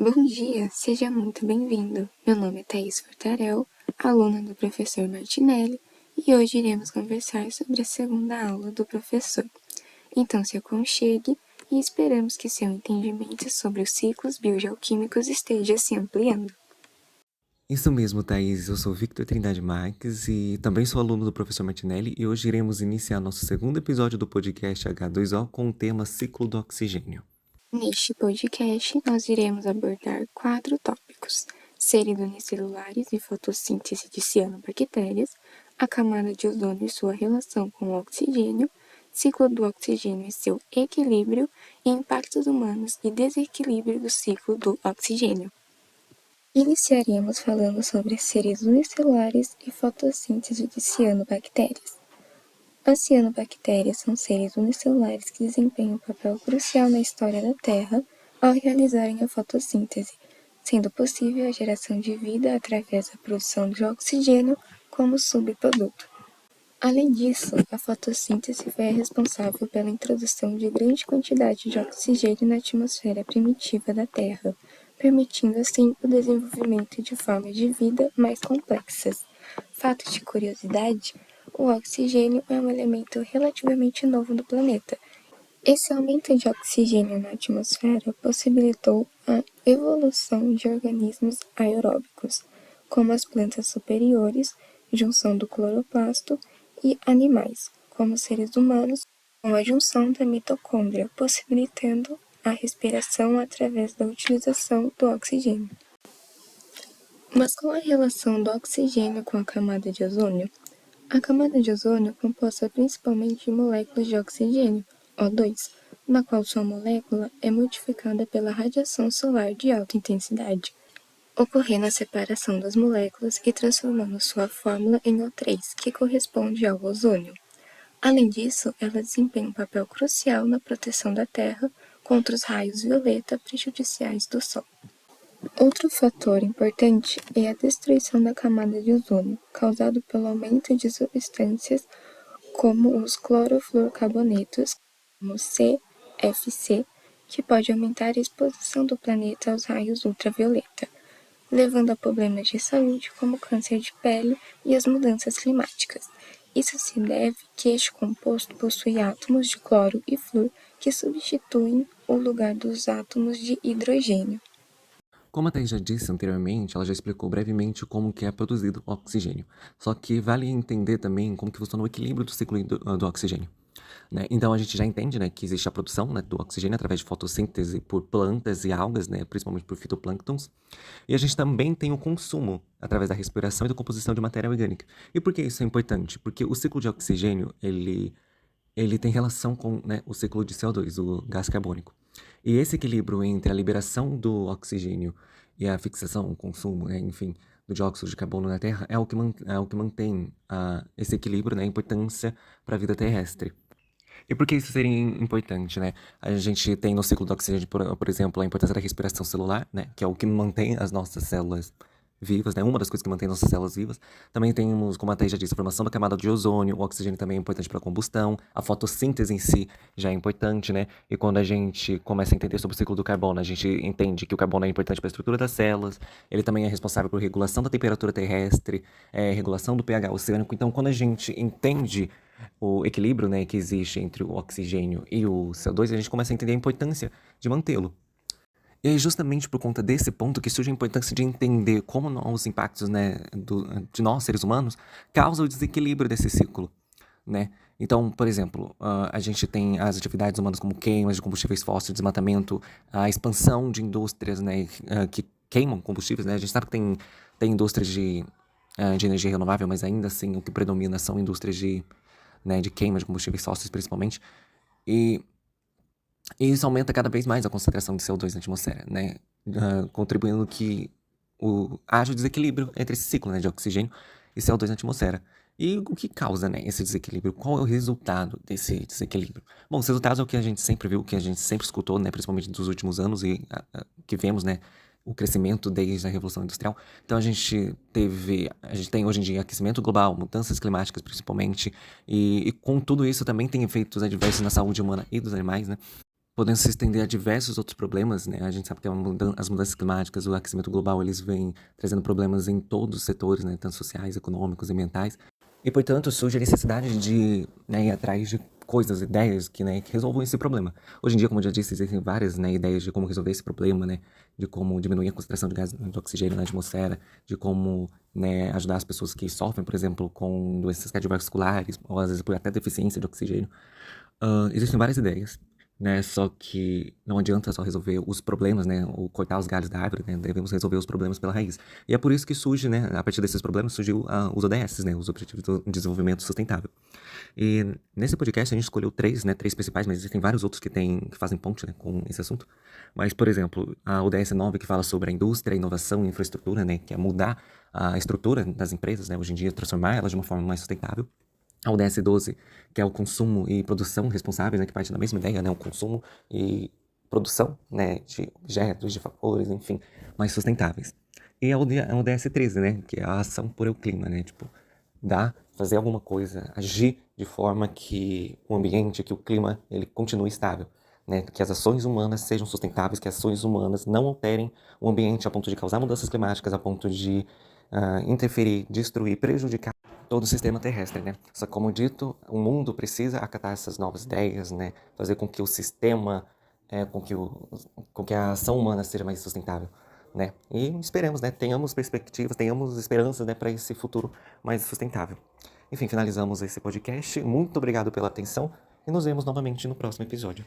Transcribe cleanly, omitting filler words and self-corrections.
Bom dia, seja muito bem-vindo. Meu nome é Thaís Fortarel, aluna do professor Martinelli, e hoje iremos conversar sobre a segunda aula do professor. Então se aconchegue e esperamos que seu entendimento sobre os ciclos biogeoquímicos esteja se ampliando. Isso mesmo, Thaís. Eu sou Victor Trindade Marques e também sou aluno do professor Martinelli e hoje iremos iniciar nosso segundo episódio do podcast H2O com o tema Ciclo do Oxigênio. Neste podcast, nós iremos abordar 4 tópicos: seres unicelulares e fotossíntese de cianobactérias, a camada de ozônio e sua relação com o oxigênio, ciclo do oxigênio e seu equilíbrio, e impactos humanos e desequilíbrio do ciclo do oxigênio. Iniciaremos falando sobre seres unicelulares e fotossíntese de cianobactérias. As cianobactérias são seres unicelulares que desempenham um papel crucial na história da Terra ao realizarem a fotossíntese, sendo possível a geração de vida através da produção de oxigênio como subproduto. Além disso, a fotossíntese foi a responsável pela introdução de grande quantidade de oxigênio na atmosfera primitiva da Terra, permitindo assim o desenvolvimento de formas de vida mais complexas. Fato de curiosidade, o oxigênio é um elemento relativamente novo do planeta. Esse aumento de oxigênio na atmosfera possibilitou a evolução de organismos aeróbicos, como as plantas superiores, junção do cloroplasto, e animais, como seres humanos, com a junção da mitocôndria, possibilitando a respiração através da utilização do oxigênio. Mas qual a relação do oxigênio com a camada de ozônio? A camada de ozônio é composta principalmente de moléculas de oxigênio, O2, na qual sua molécula é modificada pela radiação solar de alta intensidade, ocorrendo a separação das moléculas e transformando sua fórmula em O3, que corresponde ao ozônio. Além disso, ela desempenha um papel crucial na proteção da Terra contra os raios violeta prejudiciais do Sol. Outro fator importante é a destruição da camada de ozônio, causado pelo aumento de substâncias como os clorofluorcarbonetos, como CFC, que pode aumentar a exposição do planeta aos raios ultravioleta, levando a problemas de saúde como câncer de pele e as mudanças climáticas. Isso se deve que este composto possui átomos de cloro e flúor que substituem o lugar dos átomos de hidrogênio. Como a Thaís já disse anteriormente, ela já explicou brevemente como que é produzido o oxigênio. Só que vale entender também como que funciona o equilíbrio do ciclo do oxigênio. Né? Então a gente já entende, né, que existe a produção, né, do oxigênio através de fotossíntese por plantas e algas, né, principalmente por fitoplânctons. E a gente também tem o consumo através da respiração e da composição de matéria orgânica. E por que isso é importante? Porque o ciclo de oxigênio, ele tem relação com, né, o ciclo de CO2, o gás carbônico. E esse equilíbrio entre a liberação do oxigênio e a fixação, o consumo, né, enfim, do dióxido de carbono na Terra é o que mantém esse equilíbrio, né, a importância para a vida terrestre. E por que isso seria importante, né? A gente tem no ciclo do oxigênio, por exemplo, a importância da respiração celular, né? Que é o que mantém as nossas células vivas, né? Uma das coisas que mantém nossas células vivas. Também temos, como a Thaís já disse, a formação da camada de ozônio, o oxigênio também é importante para a combustão, a fotossíntese em si já é importante, né? E quando a gente começa a entender sobre o ciclo do carbono, a gente entende que o carbono é importante para a estrutura das células, ele também é responsável por regulação da temperatura terrestre, regulação do pH oceânico. Então, quando a gente entende o equilíbrio, né, que existe entre o oxigênio e o CO2, a gente começa a entender a importância de mantê-lo. E é justamente por conta desse ponto que surge a importância de entender como os impactos, né, de nós, seres humanos, causam o desequilíbrio desse ciclo, né? Então, por exemplo, a gente tem as atividades humanas como queimas de combustíveis fósseis, desmatamento, a expansão de indústrias, né, que queimam combustíveis, né? A gente sabe que tem indústrias de energia renovável, mas ainda assim o que predomina são indústrias de queima de combustíveis fósseis, principalmente. E isso aumenta cada vez mais a concentração de CO2 na atmosfera, né? Contribuindo que haja o desequilíbrio entre esse ciclo, né, de oxigênio e CO2 na atmosfera. E o que causa, né, esse desequilíbrio? Qual é o resultado desse desequilíbrio? Bom, os resultados é o que a gente sempre viu, que a gente sempre escutou, né, principalmente nos últimos anos e que vemos, né, o crescimento desde a Revolução Industrial. Então a gente tem hoje em dia aquecimento global, mudanças climáticas principalmente, e com tudo isso também tem efeitos adversos na saúde humana e dos animais, né? podendo se estender a diversos outros problemas, né? A gente sabe que as mudanças climáticas, o aquecimento global, eles vêm trazendo problemas em todos os setores, né? Tanto sociais, econômicos, ambientais. E, portanto, surge a necessidade de, né, ir atrás de coisas, ideias que resolvam esse problema. Hoje em dia, como eu já disse, existem várias, né, ideias de como resolver esse problema, né? De como diminuir a concentração de gás de oxigênio na atmosfera, de como, né, ajudar as pessoas que sofrem, por exemplo, com doenças cardiovasculares, ou às vezes por até deficiência de oxigênio. Existem várias ideias, né? Só que não adianta só resolver os problemas, né? Ou cortar os galhos da árvore, né? Devemos resolver os problemas pela raiz. E é por isso que surge, né? A partir desses problemas surgiu os ODS, né? Os Objetivos do Desenvolvimento Sustentável. E nesse podcast a gente escolheu três principais, mas existem vários outros que fazem ponte, né, com esse assunto. Mas, por exemplo, a ODS 9, que fala sobre a indústria, a inovação e infraestrutura, né? Que é mudar a estrutura das empresas, né? Hoje em dia, transformar elas de uma forma mais sustentável. A ODS 12, que é o consumo e produção responsáveis, né, que parte da mesma ideia, né, o consumo e produção, né, de objetos, de favores, enfim, mais sustentáveis. E a ODS 13, né, que é a ação por o clima, né, tipo, fazer alguma coisa, agir de forma que o ambiente, que o clima, ele continue estável, né, que as ações humanas sejam sustentáveis, que as ações humanas não alterem o ambiente a ponto de causar mudanças climáticas, a ponto de interferir, destruir, prejudicar todo o sistema terrestre, né? Só que, como dito, o mundo precisa acatar essas novas ideias, né? Fazer com que o sistema, com que a ação humana seja mais sustentável, né? E esperemos, né? Tenhamos perspectivas, tenhamos esperança, né? Para esse futuro mais sustentável. Enfim, finalizamos esse podcast. Muito obrigado pela atenção e nos vemos novamente no próximo episódio.